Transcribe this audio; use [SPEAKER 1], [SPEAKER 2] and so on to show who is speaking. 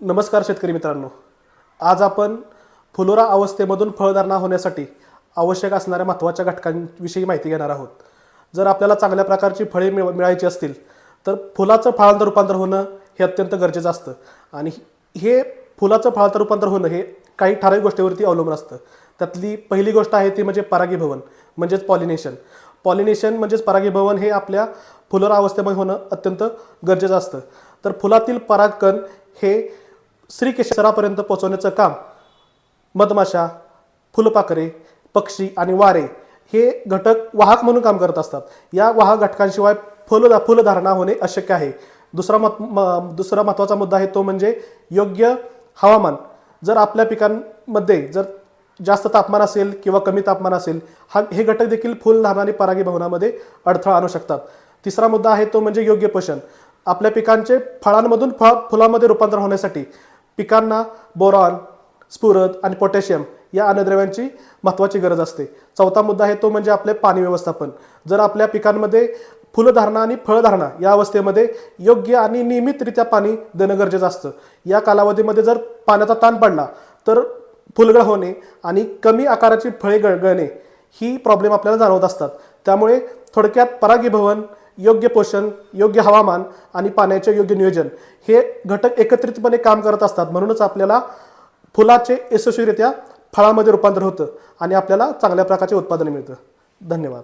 [SPEAKER 1] नमस्कार शेतकरी मित्रांनो. आज आपण फुलोरा अवस्थेमधून फळधारणा होण्यासाठी आवश्यक असणाऱ्या महत्त्वाच्या घटकांविषयी माहिती घेणार आहोत. जर आपल्याला चांगल्या प्रकारची फळे मिळायची असतील तर फुलाचं फळांत रूपांतर होणं हे अत्यंत गरजेचं असतं. आणि हे फुलाचं फळांत रूपांतर होणं हे काही ठराविक गोष्टीवरती अवलंबून असतं. त्यातली पहिली गोष्ट आहे ती म्हणजे परागीभवन म्हणजेच पॉलिनेशन. पॉलिनेशन म्हणजेच परागीभवन हे आपल्या फुलोरा अवस्थेमध्ये होणं अत्यंत गरजेचं असतं. तर फुलातील परागकण हे श्रीकेशरापर्यंत पोहोचवण्याचं काम मधमाशा, फुलपाखरे, पक्षी आणि वारे हे घटक वाहक म्हणून काम करत असतात. या वाहक घटकांशिवाय फुलधारणा होणे अशक्य आहे. दुसरा महत्त्वाचा मुद्दा आहे तो म्हणजे योग्य हवामान. जर आपल्या पिकांमध्ये जर जास्त तापमान असेल किंवा कमी तापमान असेल हे घटक देखील फुलधारणा आणि परागीभवनामध्ये अडथळा आणू शकतात. तिसरा मुद्दा आहे तो म्हणजे योग्य पोषण. आपल्या पिकांचे फळांमधून फुलामध्ये रूपांतर होण्यासाठी पिकांना बोरॉन, स्फुरद आणि पोटॅशियम या अन्नद्रव्यांची महत्त्वाची गरज असते. चौथा मुद्दा आहे तो म्हणजे आपले पाणी व्यवस्थापन. जर आपल्या पिकांमध्ये फुलधारणा आणि फळधारणा या अवस्थेमध्ये योग्य आणि नियमितरित्या पाणी देणं गरजेचं असतं. या कालावधीमध्ये जर पाण्याचा ताण पडला तर फुलगळ होणे आणि कमी आकाराची फळे गळणे ही प्रॉब्लेम आपल्याला जाणवत असतात. त्यामुळे थोडक्यात परागीभवन, योग्य पोषण, योग्य हवामान आणि पाण्याचे योग्य नियोजन हे घटक एकत्रितपणे काम करत असतात. म्हणूनच आपल्याला फुलाचे यशस्वीरित्या फळामध्ये रूपांतर होतं आणि आपल्याला चांगल्या प्रकारचे उत्पादन मिळतं. धन्यवाद.